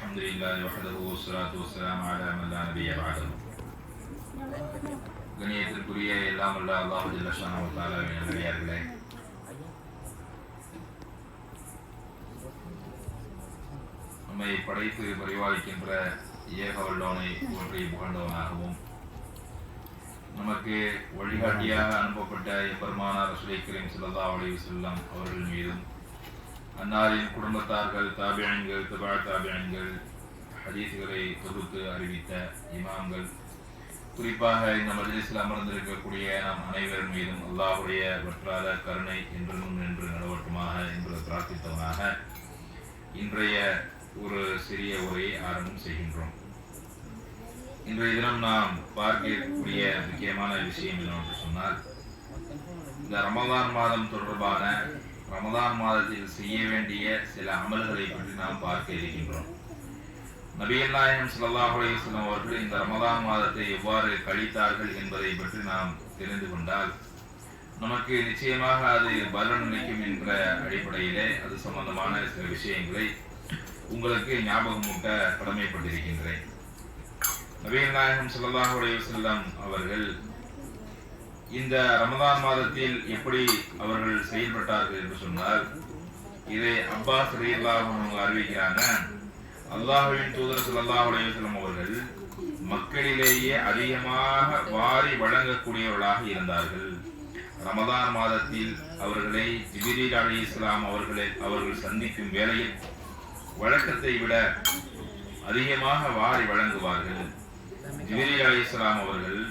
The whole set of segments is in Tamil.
الحمد لله وحده والصلاة والسلام على من لا نبي بعده. கணியத்திற்குரிய எல்லாம் உள்ள அல்லாஹ் ஜல்ல ஷானஹு வ தஆலாவின் நல்லடியார்களே, நம்மை படைத்து பரிபாலிக்கின்ற ஏக வல்லோனை போற்றி புகழ்ந்தவனாகவும், நமக்கு வழிகாட்டியாக அனுப்பப்பட்ட எம்பெருமானார் ரசூலுல்லாஹி கரீம் ஸல்லல்லாஹு அலைஹி வஸல்லம் அவர்கள் மீதும், அன்னாரின் குடும்பத்தார்கள், தாபியீன்கள், தபா தாபியீன்கள், ஹதீஸ்களை தொகுத்து அறிவித்த இமாம்கள், குறிப்பாக இந்த மஜ்லிஸில் அமர்ந்திருக்கக்கூடிய நம் அனைவரின் மீதும் அல்லாஹ்வுடைய வற்றாத கருணை என்றும் நின்று நிலவட்டுமாக என்று பிரார்த்தித்தவனாக இன்றைய ஒரு சிறிய உரையை ஆரம்பம் செய்கின்றோம். இன்றைய தினம் நாம் பார்க்கக்கூடிய முக்கியமான விஷயம் என்னவென்று சொன்னால், இந்த ரமலான் மாதம் தொடர்பான ரமலான் மாதத்தில் செய்ய வேண்டிய சில அமல்களை பற்றி நாம் பார்க்க இருக்கின்றோம். நபிகள் நாயகம் ஸல்லல்லாஹு அலைஹி வஸல்லம் அவர்கள் இந்த ரமலான் மாதத்தை எவ்வாறு கழித்தார்கள் என்பதை பற்றி நாம் தெரிந்து கொண்டால் நமக்கு நிச்சயமாக அது பலனளிக்கும் என்ற அடிப்படையிலே அது சம்பந்தமான சில விஷயங்களை உங்களுக்கு ஞாபகமூட்ட கடமைப்பட்டிருக்கின்றேன். நபிகள் நாயகம் ஸல்லல்லாஹு அலைஹி வஸல்லம் அவர்கள் இந்த ரமலான் மாதத்தில் எப்படி அவர்கள் செயல்பட்டார்கள் என்று சொன்னால், இதை அப்பாஸ் ரலியல்லாஹு அன்ஹு அறிவிக்கிறாங்க. அல்லாஹ்வின் தூதர் ஸல்லல்லாஹு அலைஹி வஸல்லம் அவர்கள் மக்களிலேயே அதிகமாக வாரி வழங்கக்கூடியவர்களாக இருந்தார்கள். ரமலான் மாதத்தில் அவர்களை ஜிப்ரீல் அலைஹிஸ்ஸலாம் அவர்கள் சந்திக்கும் வேளையில் வழக்கத்தை விட அதிகமாக வாரி வழங்குவார்கள். ஜிப்ரீல் அலைஹிஸ்ஸலாம் அவர்கள்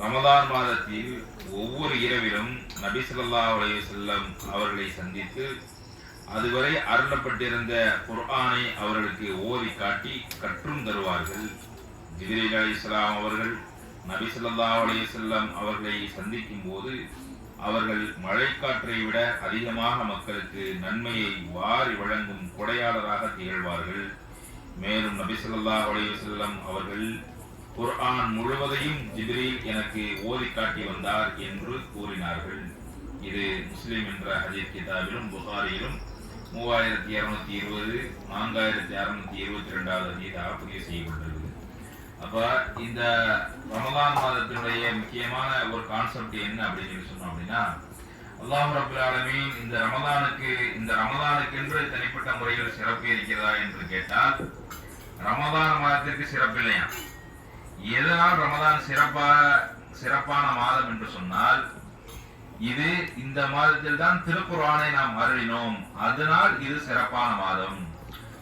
ரமலான் மாதத்தில் ஒவ்வொரு இரவிலும் நபி ஸல்லல்லாஹு அலைஹி வஸல்லம் அவர்களை சந்தித்து அதுவரை அருளப்பட்டிருந்த குர்ஆனை அவர்களுக்கு ஓதி காட்டி கற்றும் தருவார்கள். ஜிப்ரீல் அலைஹிஸ்ஸலாம் அவர்கள் நபி ஸல்லல்லாஹு அலைஹி வஸல்லம் அவர்களை சந்திக்கும் போது அவர்கள் மழைக்காற்றை விட அதிகமாக மக்களுக்கு நன்மையை வாரி வழங்கும் கொடையாளராக திகழ்வார்கள். மேலும் நபி ஸல்லல்லாஹு அலைஹி வஸல்லம் அவர்கள் குர்ஆன் முழுவதையும் ஜிப்ரீல் எனக்கு ஓதி காட்டி வந்தார் என்று கூறினார்கள். இது முஸ்லிம் என்ற ஹதீஸ் கிதாபிலும் புகாரியிலும் 3220 4622வது ஹதீஸாக பதிவு செய்யப்பட்டிருக்கிறது. அப்ப இந்த ரமலான் மாதத்தினுடைய முக்கியமான ஒரு கான்செப்ட் என்ன அப்படின்னு சொன்னோம் அப்படின்னா, அல்லாஹ் ரப்பல் ஆலமீன் இந்த ரமலானுக்கென்று தனிப்பட்ட முறையில் சிறப்பு இருக்கிறதா என்று கேட்டால், ரமலான் மாதத்திற்கு சிறப்பு இல்லையா? எதனால் ரமலான் சிறப்பான மாதம் என்று சொன்னால், இது இந்த மாதத்தில் தான் திருக்குர்ஆனை நாம் அருளினோம், அதனால் இது சிறப்பான மாதம்.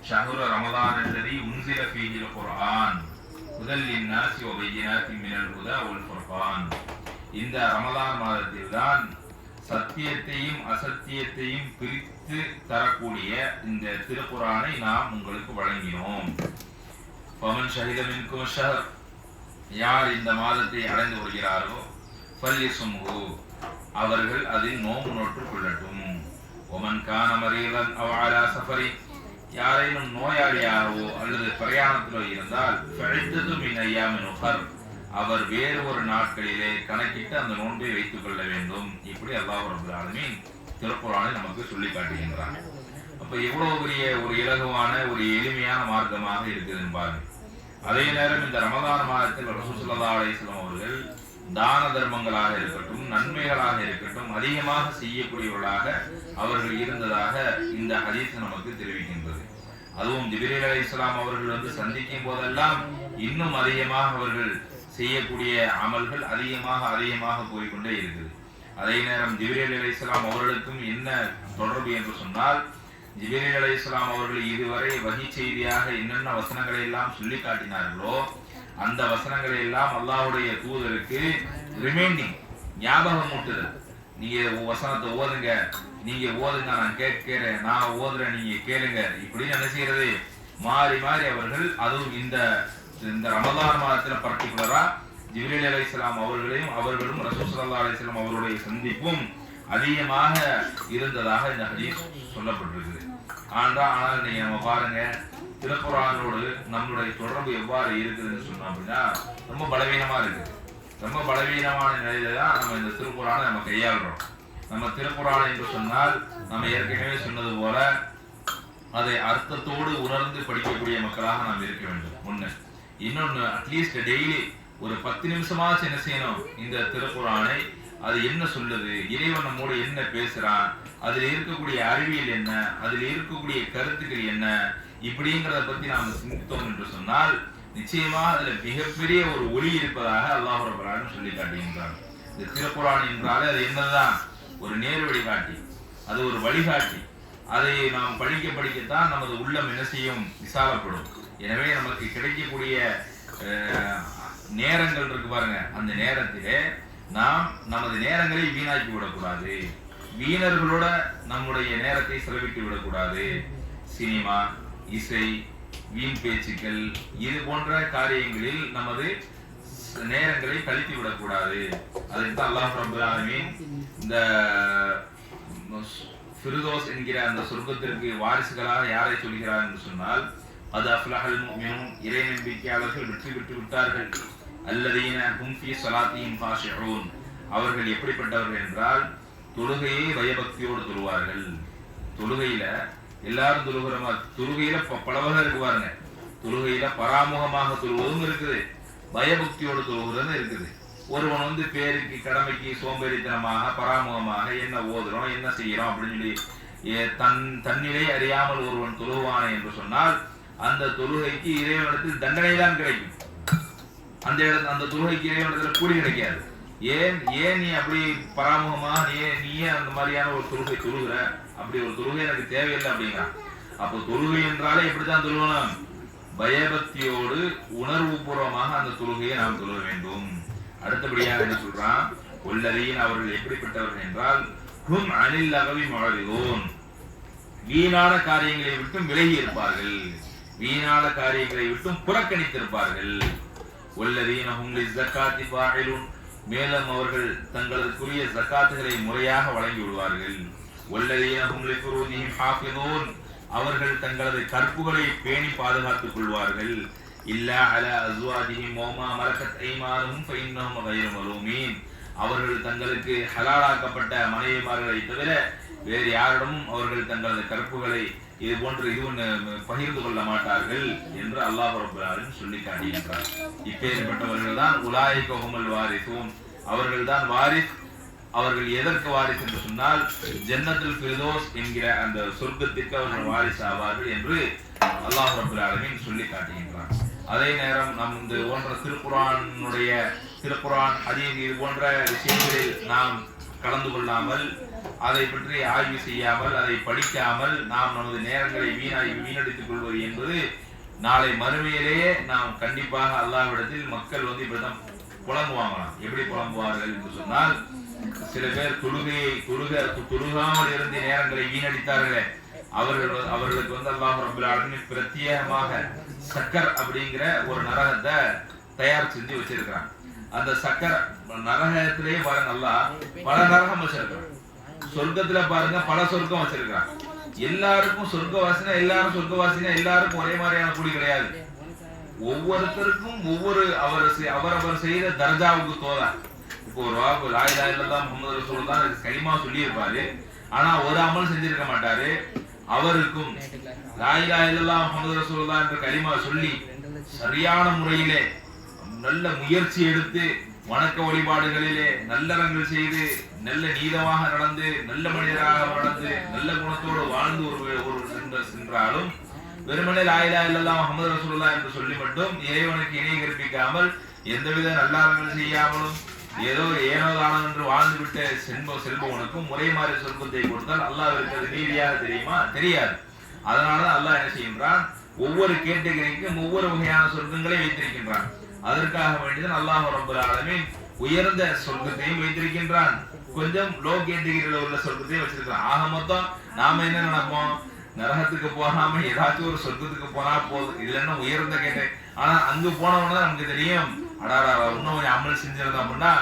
ஷஹ்ரு ரமலான் அல்லதி உன்ஸில ஃபீஹில் குர்ஆன் ஹுதல் லின்னாஸி வ பையினாத்தின் மினல் ஹுதா வல் ஃபுர்கான். இந்த ரமலான் மாதத்தில் தான் சத்தியத்தையும் அசத்தியத்தையும் பிரித்து தரக்கூடிய இந்த திருக்குர்ஆனை நாம் உங்களுக்கு வழங்கினோம். ஃபமன் ஷஹித மின்கும் ஷஹர், யார் இந்த மாதத்தை அடைந்து கொள்கிறாரோ ஃபல்யஸும்ஹு, அவர்கள் அதில் நோன்பு நோற்றுக் கொள்ளட்டும். ஒமன் கான மரீதன் அவ் அலா சஃபரி, யாரேனும் நோயாளியாகவோ அல்லது பிரயாணத்திலோ இருந்தால் ஃபஇத்தத்து மின் அய்யாமின் உஹர், அவர் வேறு ஒரு நாட்களிலே கணக்கிட்டு அந்த நோன்பை வைத்துக் கொள்ள வேண்டும். இப்படி அல்லாஹ் ரப்பல் ஆலமீன் திருக்குர்ஆனை நமக்கு சொல்லி காட்டுகின்றான். அப்ப எவ்வளவு பெரிய ஒரு இலகுவான ஒரு எளிமையான மார்க்கமாக இருக்குதுன்னு பாருங்க. அதே நேரம் இந்த ரமலான் மாதத்தில் ரசூல் ஸல்லல்லாஹு அலைஹி வஸல்லம் அவர்கள் தான தர்மங்களாக இருக்கட்டும், நன்மைகளாக இருக்கட்டும், அதிகமாக செய்யக்கூடியவர்களாக அவர்கள் இருந்ததாக இந்த ஹதீஸ் நமக்கு தெரிவிக்கின்றது. அதுவும் ஜிப்ரீல் அலைஹிஸ்ஸலாம் அவர்கள் சந்திக்கும் போதெல்லாம் இன்னும் அதிகமாக அவர்கள் செய்யக்கூடிய அமல்கள் அதிகமாக போய்கொண்டே இருக்குது. அதே நேரம் ஜிப்ரீல் அலைஹிஸ்ஸலாம் அவர்களுக்கும் என்ன தொடர்பு என்று சொன்னால், ஜிப்ரீல் அலைஹிஸ்ஸலாம் அவர்கள் இதுவரை வஹி செய்தியாக என்னென்ன வசனங்களை எல்லாம் சொல்லி காட்டினார்களோ அந்த வசனங்களை எல்லாம் அல்லாஹ்வுடைய தூதருக்கு ரிமைண்டிங், ஞாபகம் ஊட்டுதல். நீங்க வசனத்தை ஓதுங்க, நீங்க ஓதுங்க, நான் கேட்கிறேன், நான் ஓதுறேன், நீங்க கேளுங்க, இப்படி என்ன செய்யறது மாறி மாறி அவர்கள், அதுவும் இந்த ரமலான் மாதத்துல பர்டிகுலரா ஜிப்ரீல் அலைஹிஸ்ஸலாம் அவர்களும் ரசூல் ஸல்லல்லாஹு அலைஹி வஸல்லம் அவருடைய சந்திப்பும் அதிகமாக இருந்ததாக இந்த ஹதீஸ் சொல்லப்பட்டிருக்குது. ஆனால் நீங்க நம்ம பாருங்க, திருக்குர்ஆனோடு நம்மளுடைய தொடர்பு எவ்வாறு இருக்குதுன்னு சொன்னோம் அப்படின்னா ரொம்ப பலவீனமா இருக்கு. ரொம்ப பலவீனமான நிலையில தான் நம்ம இந்த திருக்குர்ஆனை நம்ம கையாளுறோம். நம்ம திருக்குர்ஆன் என்று சொன்னால் நம்ம ஏற்கனவே சொன்னது போல அதை அர்த்தத்தோடு உணர்ந்து படிக்கக்கூடிய மக்களாக நாம் இருக்க வேண்டும். ஒண்ணு. இன்னொன்னு, அட்லீஸ்ட் டெய்லி ஒரு 10 நிமிஷமாச்சு என்ன செய்யணும், இந்த திருக்குர்ஆனை அது என்ன சொல்லுது, இறைவன் நம்மோடு என்ன பேசுறான், அதுல இருக்கக்கூடிய அறிவியல் என்ன, அதுல இருக்கக்கூடிய கருத்துக்கள் என்ன, இப்படிங்கிறத பத்தி நாம் சிந்தித்தோம் என்று சொன்னால் நிச்சயமாக அதுல மிகப்பெரிய ஒரு ஒளி இருப்பதாக அல்லாஹ் ரப்பல் ஆலமீன் சொல்லி காட்டுகின்றார். இந்த திருக்குர்ஆன் என்றாலே அது என்னதான், ஒரு நேர் வழிகாட்டி, அது ஒரு வழிகாட்டி. அதை நாம் படிக்க படிக்கத்தான் நமது உள்ளம் என்ன செய்யும், விசாலப்படும். எனவே நமக்கு கிடைக்கக்கூடிய நேரங்கள் இருக்கு பாருங்க, அந்த நேரத்திலே நாம் நமது நேரங்களை வீணாக்கி விடக்கூடாது, வீணர்களோட நம்முடைய நேரத்தை செலவிட்டு விடக்கூடாது. சினிமா, இசை, வீண் பேச்சுக்கள், இது போன்ற காரியங்களில் நமது நேரங்களை கழித்து விடக்கூடாது. அதுக்கு அல்லாஹ் ரப்பல் ஆலமீன் இந்த ஃபிர்தௌஸ் என்கிற அந்த சொர்க்கத்திற்கு வாரிசுகளாக யாரை சொல்கிறார் என்று சொன்னால், அது அஃப்லஹல் முஃமினூன், இறை நம்பிக்கையாளர்கள் வெற்றி பெற்று விட்டார்கள். அல்லதீன ஹும் ஃபீ ஸலாத்திஹிம் ஃபாஷிஊன், அவர்கள் எப்படிப்பட்டவர்கள் என்றால் தொழுகையை பயபக்தியோடு தொழுவார்கள். தொழுகையில எல்லாரும் தொழுகிறோமா, தொழுகையில பல வகை இருக்கு பாருங்க. தொழுகையில பராமுகமாக தொழுவதும் இருக்குது, பயபக்தியோடு தொழுகிறதும் இருக்குது. ஒருவன் பேருக்கு கடமைக்கு சோம்பேறித்தனமாக பராமுகமாக என்ன ஓதுறோம் என்ன செய்யறோம் அப்படின்னு சொல்லி தன்னிலை அறியாமல் ஒருவன் தொழுவானே என்று சொன்னால் அந்த தொழுகைக்கு இறைவனிடத்தில் தண்டனை தான் கிடைக்கும். அந்த தொழுகைக்கு இறைவனிடத்தில் கூலி கிடைக்காது. ஏன் நீ அப்படி பராமுகமாக நீயே அந்த மாதிரியான ஒரு தொழுகை தொழுகிற, அப்படி ஒரு தொழுகை எனக்கு தேவையில்லை அப்படிங்கிறான். அப்போ தொழுகை என்றாலே எப்படித்தான் தொழுகணும், பயபக்தியோடு உணர்வு பூர்வமாக அந்த தொழுகையை நாம் தொழுக வேண்டும். அடுத்தபடியாக என்ன சொல்றான், உள்ளதீன், அவர்கள் எப்படிப்பட்டவர்கள் என்றால் ஹும் அனில் லகவி முஅரிதூன், வீணான காரியங்களை விட்டும் விலகி இருப்பார்கள், வீணான காரியங்களை விட்டும் புறக்கணித்திருப்பார்கள். உள்ளதீன ஹும் லிஸ்ஸகாத்தி ஃபாஇலூன், மேலும் அவர்கள் தங்களுக்குரிய ஜகாத்துகளை முறையாக வழங்கி விடுவார்கள். உள்ளதீன ஹும் லிஃபுரூஜிஹிம் ஹாஃபிதூன், அவர்கள் தங்களது கற்புகளை பேணி பாதுகாத்துக் கொள்வார்கள். இல்லா அலா அஸ்வாஜிஹிம் வமா மலக்கத் ஐமானுஹும் ஃபஇன்னஹும் கைரு மலூமீன், அவர்கள் தங்களுக்கு ஹலாலாக்கப்பட்ட மனைவிமார்களை தவிர வேறு யாரிடமும் அவர்கள் தங்களது கற்புகளை இது போன்று பகிர்ந்து கொள்ள மாட்டார்கள் என்று அல்லாஹ் ரப்பல் ஆலமீன் சொல்லி காட்டுகின்றார். இப்பேற்பட்டவர்கள் தான் உலாயிக ஹுமுல் வாரிசூன், அவர்கள் தான் வாரிஸ். அவர்கள் எதற்கு வாரிசு என்று சொன்னால் ஜன்னத்துல் ஃபிர்தௌஸ் என்கிற அந்த சொர்க்கத்திற்கு அவர்கள் வாரிசு ஆவார்கள் என்று அல்லாஹ் ரப்பல் ஆலமீன் சொல்லி காட்டுகின்றார். அதே நேரம் நம் இந்த போன்ற திருக்குர்ஆன் ஹதீஸ் இது போன்ற விஷயங்களில் நாம் கலந்து கொள்ளாமல், அதை பற்றி ஆய்வு செய்யாமல், அதை படிக்காமல் நாம் நமது நேரங்களை வீணடித்துக் கொள்வது என்பது நாளை மறுமையிலேயே நாம் கண்டிப்பாக அல்லாஹ்விடத்தில் மக்கள் இப்படிதான் புலம்புவாங்களாம். எப்படி புலம்புவார்கள் என்று சொன்னால், சில பேர் தொழுகாமல் இருந்து நேரங்களை வீணடித்தார்களே, அவர்களுக்கு அல்லாஹ் ரப்பல் ஆலமீன் பிரத்யேகமாக சக்கர் அப்படிங்கிற ஒரு நரகத்தை தயார் செஞ்சு வச்சிருக்கிறான். அந்த சக்கர நரகத்திலேயே பாருங்க, அல்லாஹ் பல நரகம் வச்சிருக்கிறான். சொர்க்கத்துல பாருங்க பல சொர்க்கம் வச்சிருக்கிறான். எல்லாருக்கும் சொர்க்கவாசினா எல்லாருக்கும் ஒரே மாதிரியான கூலி கிடையாது. ஒவ்வொருத்தருக்கும் ஒவ்வொரு அவரவர் செய்த தர்ஜாவுக்கு தோதா. இப்போ ஒரு லா இலாஹா இல்லல்லாஹ் முஹம்மது ரசூலுல்லாஹ் கலிமா சொல்லி இருப்பாரு, ஆனா ஒரு அமல் செஞ்சிருக்க மாட்டாரு. அவருக்கும் லா இலாஹா இல்லல்லாஹ் முஹம்மது ரசூலுல்லாஹ் என்ற கலிமா சொல்லி சரியான முறையிலே நல்ல முயற்சி எடுத்து வணக்க வழிபாடுகளிலே நல்லறங்கள் செய்து நல்ல நீதமாக நடந்து நல்ல மனிதராக நடந்து நல்ல குணத்தோடு வாழ்ந்து ஒரு சென்றாலும் வெறுமனே லா இலாஹா இல்லல்லாஹ் முஹம்மது ரசூலுல்லாஹ் என்று சொல்லி மட்டும் இறைவனுக்கு இணை கற்பிக்காமல் எந்தவித நல்லறங்கள் செய்யாமலும் ஏனோ தானம் என்று வாழ்ந்து விட்ட செல்பவனுக்கும் முறை மாறி சொர்க்கத்தை கொடுத்தால் அல்லாஹ் இருக்கிறது நீதியாக தெரியுமா? தெரியாது. அதனாலதான் அல்லாஹ் என்ன செய்கின்றான், ஒவ்வொரு கேட்டகரிக்கும் ஒவ்வொரு வகையான சொர்க்கங்களை வைத்திருக்கின்றான். அதற்காக வேண்டியதான் அல்லாஹ் ரப்பல் ஆலமீன் உயர்ந்த சொர்க்கத்தையும் வைத்திருக்கின்றான், கொஞ்சம் லோ கேட்டகரியில உள்ள சொர்க்கத்தையும் வச்சிருக்கான். ஆக மொத்தம் நாம என்ன நினைப்போம், நரகத்துக்கு போகாம ஏதாச்சும் ஒரு சொர்க்கத்துக்கு போனா போதும், இதுல என்ன உயர்ந்த கேட்டகரி. ஆனா அங்கு போனவன நமக்கு தெரியும், அடாடா இன்னும் கொஞ்சம் அமல் செஞ்சிருந்தோம் அப்படின்னா.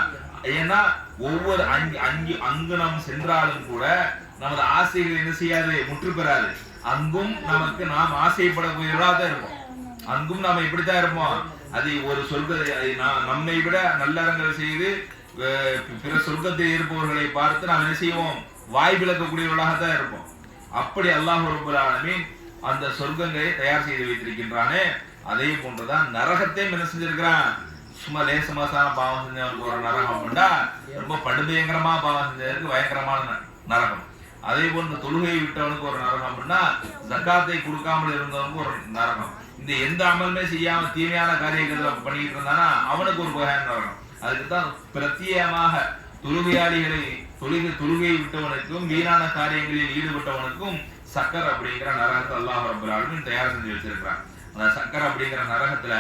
ஏன்னா ஒவ்வொரு அங்கு நாம் சென்றாலும் கூட நமது ஆசைகள் என்ன செய்யாது, முற்று பெறாது. அங்கும் நமக்கு நாம் ஆசைப்படக்கூடியவர்களாக தான் இருப்போம். அங்கும் நாம இப்படித்தான் இருப்போம். அது ஒரு நம்மை விட நல்லறங்கள் செய்து பிற சொர்க்கத்தில் இருப்பவர்களை பார்த்து நாம் என்ன செய்வோம், வாய் விளக்கக்கூடியவர்களாக தான் இருப்போம். அப்படி அல்லாஹ் ரப்பல் ஆலமீன் அந்த சொர்க்கங்களை தயார் செய்து வைத்திருக்கின்றானே, அதே போன்றுதான் நரகத்தையும் என்ன செஞ்சிருக்கிறான். சும்மா லேசமாசான பாவம் செஞ்சவனுக்கு ஒரு நரகம் அப்படின்னா ரொம்ப படுபயங்கரமா பாவம் செஞ்சவனுக்கு பயங்கரமான நரகம். அதே போன்று தொழுகையை விட்டவனுக்கு ஒரு நரகம் அப்படின்னா ஜக்காத்தை கொடுக்காமல் இருந்தவனுக்கு ஒரு நரகம். இந்த எந்த அமலுமே செய்யாம தீமையான காரியங்களை பண்ணிட்டு இருந்தானா அவனுக்கு ஒரு வகையான நரகம். அதுக்குதான் பிரத்யேகமாக தொழுகையாளிகளை தொழுகையை விட்டவனுக்கும் வீணான காரியங்களில் ஈடுபட்டவனுக்கும் சக்கர் அப்படிங்கிற நரகத்தை அல்லாஹ் ரப்பல் ஆலமீன் தயார் செஞ்சு வச்சிருக்கிறான். அந்த சக்கர் அப்படிங்கிற நரகத்துல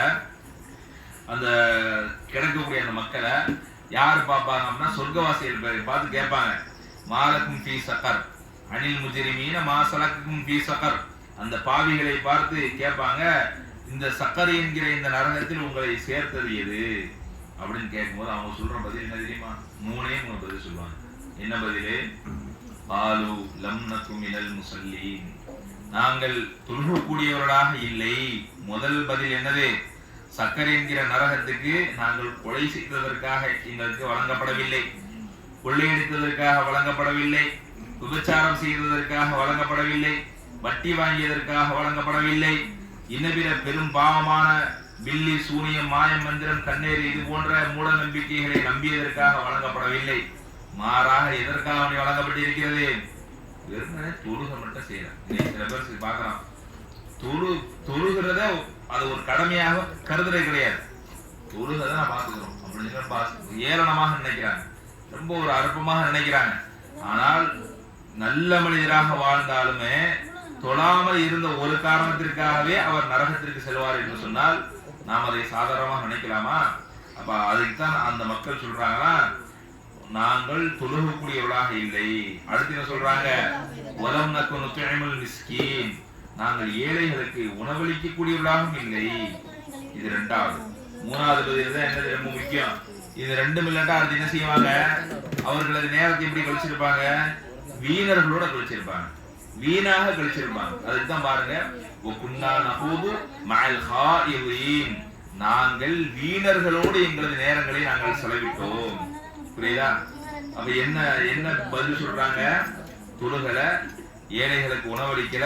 அந்த கிடைக்கக்கூடிய அந்த மக்களை யாரு பார்ப்பாங்க அப்படின்னா சொர்க்கவாசிகள் பேரை பார்த்து கேட்பாங்க, மாலக்கும் ஃபீ சக்கர் அனில் முஜ்ரிமீன மா சலக்கும் ஃபீ சக்கர். அந்த பாவிகளை பார்த்து கேட்பாங்க, இந்த சக்கர் என்கிற இந்த நரகத்தில் உங்களை சேர்த்தது எது அப்படின்னு கேட்கும்போது அவங்க சொல்ற பதில் என்ன தெரியுமா? மூணு பதில் சொல்லுவாங்க. என்ன பதிலு? ஆலு லம் நகும் மினல் முஸல்லீன், நாங்கள் தொழுகக்கூடியவர்களாக இல்லை. முதல் பதில் என்னது? சக்கர் என்கிற நரகத்துக்கு நாங்கள் கொலை செய்ததற்காக எங்களுக்கு வழங்கப்படவில்லை, கொள்ளையடித்ததற்காக வழங்கப்படவில்லை, விபச்சாரம் செய்ததற்காக வழங்கப்படவில்லை, வட்டி வாங்கியதற்காக வழங்கப்படவில்லை, இன்னபிற பெரும் பாவமான பில்லி சூனியம் மாயம் மந்திரம் கண்ணேறு இது போன்ற மூட நம்பிக்கைகளை நம்பியதற்காக வழங்கப்படவில்லை. மாறாக எதற்காக வழங்கப்பட்டிருக்கிறது? வெறுமனே தொழுக மட்டும் செய்யலாம். சில பேர் பார்க்கலாம், தொழுகிறத அது ஒரு கடமையாக கருதுறது கிடையாது. தொழுகிறத நான் பார்த்துக்கிறோம் அப்படின்னு ஏளனமாக நினைக்கிறாங்க, ரொம்ப ஒரு அற்பமாக நினைக்கிறாங்க. ஆனால் நல்ல மனிதராக வாழ்ந்தாலுமே தொழாமல் இருந்த ஒரு காரணத்திற்காகவே அவர் நரகத்திற்கு செல்வார் என்று சொன்னால் நாம் அதை சாதாரணமாக நினைக்கலாமா? அப்ப அதுக்குத்தான் அந்த மக்கள் சொல்றாங்கன்னா, நாங்கள் தொழுகக்கூடியவர்களாக இல்லை. அடுத்து என்ன சொல்றாங்க? வலம் நக்கு நுத்இமுல் மிஸ்கீன், நாங்கள் ஏழைகளுக்கு உணவளிக்கக்கூடியவர்களாகவும் இல்லை. இது ரெண்டாவது. மூணாவது பதில் தான் என்னது ரொம்ப முக்கியம். இது ரெண்டும் இல்லட்டா அடுத்து என்ன செய்வாங்க? அவர்களது நேரத்தை எப்படி கழிச்சிருப்பாங்க? வீணர்களோட கழிச்சிருப்பாங்க, வீணாக கழிச்சிருப்பாங்க. அதுதான் பாருங்க, நாங்கள் வீணர்களோடு எங்களது நேரங்களை நாங்கள் செலவிட்டோம். புரியுதா? அப்ப என்ன என்ன பதில் சொல்றாங்க? தொழுகல, ஏழைகளுக்கு உணவளிக்கல,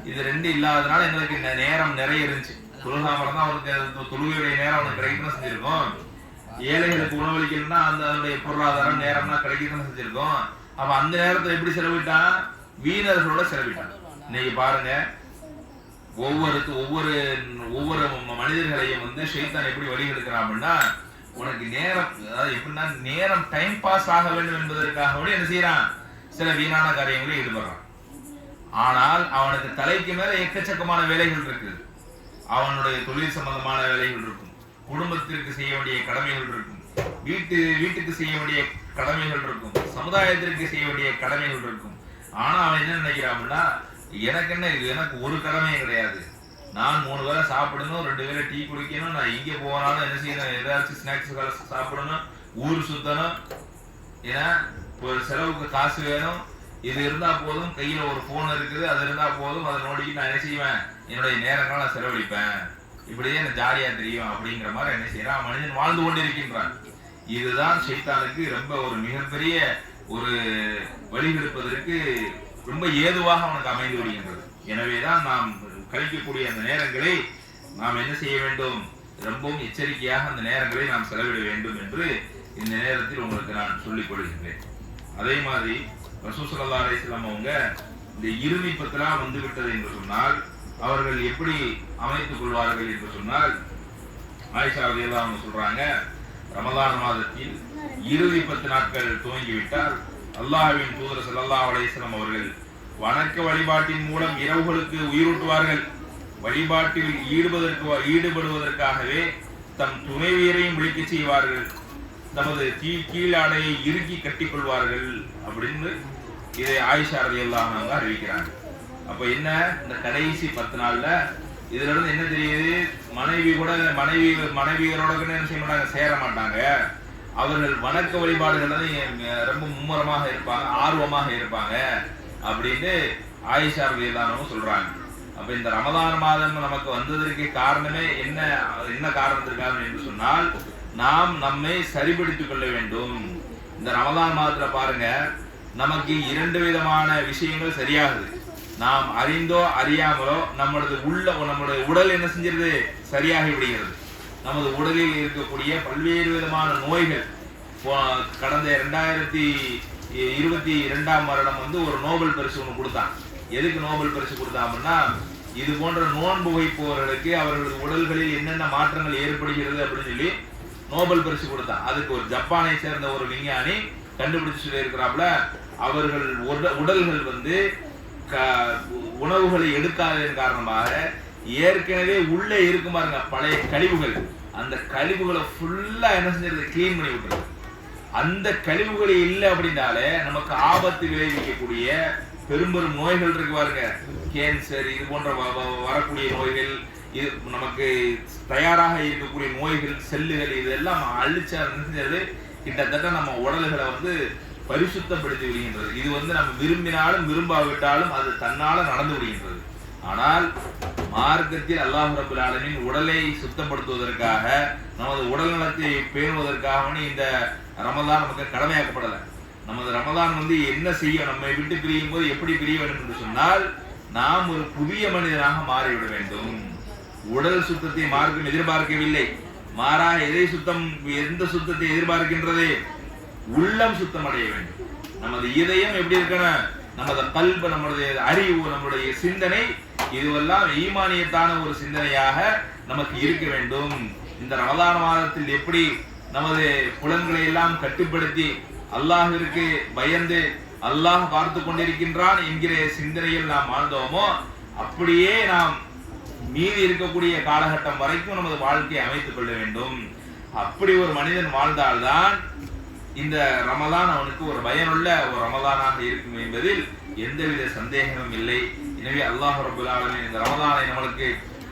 இது ரெண்டு இல்லாததுனால எங்களுக்கு நேரம் நிறைய இருந்துச்சு. தொழுகாமலாம் அவனுக்கு தொழுகையுடைய நேரம் அவனுக்கு கிடைக்கணும் செஞ்சிருக்கோம். ஏழைகளுக்கு உணவளிக்கணும்னா அந்த அதனுடைய பொருளாதாரம் நேரம்னா கிடைக்கணும் செஞ்சிருக்கோம். அப்ப அந்த நேரத்தை எப்படி செலவிட்டான்? வீணர்களோட செலவிட்டான். இன்னைக்கு பாருங்க, ஒவ்வொரு மனிதர்களையும் ஷைத்தான் எப்படி வழி எடுக்கிறான் அப்படின்னா, உனக்கு நேரம், அதாவது எப்படின்னா நேரம் டைம் பாஸ் ஆக வேண்டும் என்பதற்காக என்ன செய்யறான்? சில வீணான காரியங்களில் ஈடுபடுறான். ஆனால் அவனுக்கு தலைக்கு மேல எக்கச்சக்கமான வேலைகள் இருக்கு. அவனுடைய தொழில் சம்பந்தமான வேலைகள் இருக்கும், குடும்பத்திற்கு செய்ய வேண்டிய கடமைகள் இருக்கும், வீட்டுக்கு செய்ய வேண்டிய கடமைகள் இருக்கும், சமுதாயத்திற்கு செய்ய வேண்டிய கடமைகள் இருக்கும். ஆனா அவன் என்ன நினைக்கிறான்னா, எனக்கு என்ன இது, எனக்கு ஒரு கடமையே கிடையாது. நான் 3 வேளை சாப்பிடணும், 2 வேளை டீ குடிக்கணும், நான் இங்கே போனாலும் என்ன செய்யணும், ஏதாச்சும் ஸ்நாக்ஸ் சாப்பிடணும், ஊர் சுத்தணும், ஏன்னா ஒரு செலவுக்கு காசு வேணும், இது இருந்தா போதும், கையில ஒரு போன் இருக்குது, அது இருந்தா போதும், அதை நோடிக்கு நான் என்ன செய்வேன், என்னுடைய நேரங்களை நான் செலவழிப்பேன், இப்படியே எனக்கு ஜாலியா தெரியும் அப்படிங்கிற மாதிரி என்ன செய்யறான், மனிதன் வாழ்ந்து கொண்டிருக்கின்றான். இதுதான் ஷைத்தானுக்கு ரொம்ப ஒரு மிகப்பெரிய ஒரு வழிகெடுப்பதற்கு ரொம்ப ஏதுவாக அவனுக்கு அமைந்து விடுகின்றது. எனவேதான் நாம் கழிக்கக்கூடிய அந்த நேரங்களை நாம் என்ன செய்ய வேண்டும்? ரொம்பவும் எச்சரிக்கையாக அந்த நேரங்களை நாம் செலவிட வேண்டும் என்று இந்த நேரத்தில் உங்களுக்கு நான் சொல்லிக் கொள்கின்றேன். அதே மாதிரி ரசூல் ஸல்லல்லாஹு அலைஹி வஸல்லம் அவங்க இந்த இறுதி பத்திரம் வந்து விட்டது என்று சொன்னால் அவர்கள் எப்படி அமைத்துக் கொள்வார்கள் என்று சொன்னால், ஆயிஷா ரலியல்லாஹு அன்ஹா சொல்றாங்க, ரமலான் மாதத்தில் இறுதி 10 நாட்கள் துவங்கிவிட்டால் அல்லாஹ்வின் தூதர் ஸல்லல்லாஹு அலைஹி வஸல்லம் அவர்கள் வணக்க வழிபாட்டின் மூலம் இரவுகளுக்கு உயிரூட்டுவார்கள். வழிபாட்டில் ஈடுபடுவதற்காகவே தம் துணைவியரையும் விழிக்க செய்வார்கள், தமது கீழாடையை இறுக்கி கட்டிக் கொள்வார்கள் அப்படின்னு இதை ஆயிஷா ரலியல்லாஹு அன்ஹா அறிவிக்கிறாங்க. அப்ப என்ன, இந்த கடைசி 10 நாள்ல இதுல இருந்து என்ன தெரியுது? மனைவியரோட என்ன செய்ய மாட்டாங்க, சேர மாட்டாங்க. அவர்கள் வணக்க வழிபாடுகள் ரொம்ப மும்முரமாக இருப்பாங்க, ஆர்வமாக இருப்பாங்க அப்படின்னு ஆயிஷா ரலியல்லாஹு அன்ஹா சொல்றாங்க. அப்ப இந்த ரமலான் மாதம் நமக்கு வந்ததற்கு காரணமே என்ன காரணத்திற்காக என்று சொன்னால், நாம் நம்மை சரிபடுத்திக் கொள்ள வேண்டும். இந்த ரமலான் மாதத்துல பாருங்க, நமக்கு 2 விதமான விஷயங்கள் சரியாகுது. நாம் அறிந்தோ அறியாமலோ நம்மளுடைய உடல் என்ன செஞ்சிருது, சரியாகி விடுகிறது. நமது உடலில் இருக்கக்கூடிய பல்வேறு விதமான நோய்கள். கடந்த 2022ஆம் வருடம் ஒரு நோபல் பரிசு ஒன்று கொடுத்தான். எதுக்கு நோபல் பரிசு கொடுத்தாங்கன்னா, இது போன்ற நோன்பு வைப்பவர்களுக்கு அவர்களது உடல்களில் என்னென்ன மாற்றங்கள் ஏற்படுகிறது அப்படின்னு சொல்லி நோபல் பரிசு கொடுத்தான். அதுக்கு ஒரு ஜப்பானை சேர்ந்த ஒரு விஞ்ஞானி கண்டுபிடிச்சு சொல்லி இருக்கிறாப்புல, அவர்கள் உடல்கள் உணவுகளை எடுக்காததன் காரணமாக ஏற்கனவே உள்ளே இருக்கும் பாருங்க பழைய கழிவுகள், அந்த கழிவுகளை ஃபுல்லா என்ன செஞ்சிருது, கிளீன் பண்ணி விட்டுருது. அந்த கழிவுகள் இல்லை அப்படின்னாலே நமக்கு ஆபத்து விளைவிக்கக்கூடிய பெரும்பெரும் நோய்கள் இருக்கு பாருங்க, கேன்சர், இது போன்ற வரக்கூடிய நோய்கள், இது நமக்கு தயாராக இருக்கக்கூடிய நோய்கள், செல்லுகள், இதெல்லாம் அழிச்சா செஞ்சது கிட்டத்தட்ட நம்ம உடல்களை பரிசுத்தப்படுத்தி விடுகின்றது. இது நம்ம விரும்பினாலும் விரும்பாவிட்டாலும் அது தன்னால நடந்து விடுகின்றது. ஆனால் மார்க்கத்தில் அல்லாஹ் ரப்பல் ஆலமீன் உடலை சுத்தப்படுத்துவதற்காக, நமது உடல் நலத்தை பேணுவதற்காக இந்த ரமலான் நமக்கு கடமையாக்கப்படலை. நமது ரமலான் என்ன செய்யும், நம்மை விட்டு பிரியும் போது எப்படி பிரிய வேண்டும் என்று சொன்னால், நாம் ஒரு புதிய மனிதனாக மாறிவிட வேண்டும். உடல் சுத்தத்தை மார்க்கம் எதிர்பார்க்கவில்லை, மாறாக எந்த சுத்தத்தை எதிர்பார்க்கின்றது, உள்ளம் சுத்தம் அடைய வேண்டும். நமது இதயம் எப்படி இருக்கணும், நமது கல்பு, நம்முடைய அறிவு, நம்முடைய சிந்தனை, இதுவெல்லாம் ஈமானியத்தான ஒரு சிந்தனையாக நமக்கு இருக்க வேண்டும். இந்த ரமலான் மாதத்தில் எப்படி நமது புலன்களை எல்லாம் கட்டுப்படுத்தி அல்லாஹ்விற்கு பயந்து அல்லாஹ் பார்த்து கொண்டிருக்கின்றான் என்கிற சிந்தனையில் நாம் வாழ்ந்தோமோ, அப்படியே நாம் மீதி இருக்கக்கூடிய காலகட்டம் வரைக்கும் நமது வாழ்க்கையை அமைத்துக் கொள்ள வேண்டும். அப்படி ஒரு மனிதன் வாழ்ந்தால்தான் இந்த ரமலான் அவனுக்கு ஒரு பயனுள்ள ஒரு ரமலானாக இருக்கும் என்பதில் எந்தவித சந்தேகமும் இல்லை. எனவே அல்லாஹ் ரப்பல் ஆலமீன் இந்த ரமலானை நம்மளுக்கு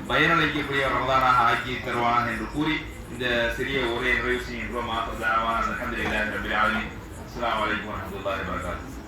பயனளிக்கக்கூடிய ரமலானாக ஆக்கி தருவான் என்று கூறி இந்த சிறிய உரையை நிறைவு செய்கின்றோம். அஸ்ஸலாமு அலைக்கும் வரஹ்மத்துல்லாஹி வபரகாத்துஹு.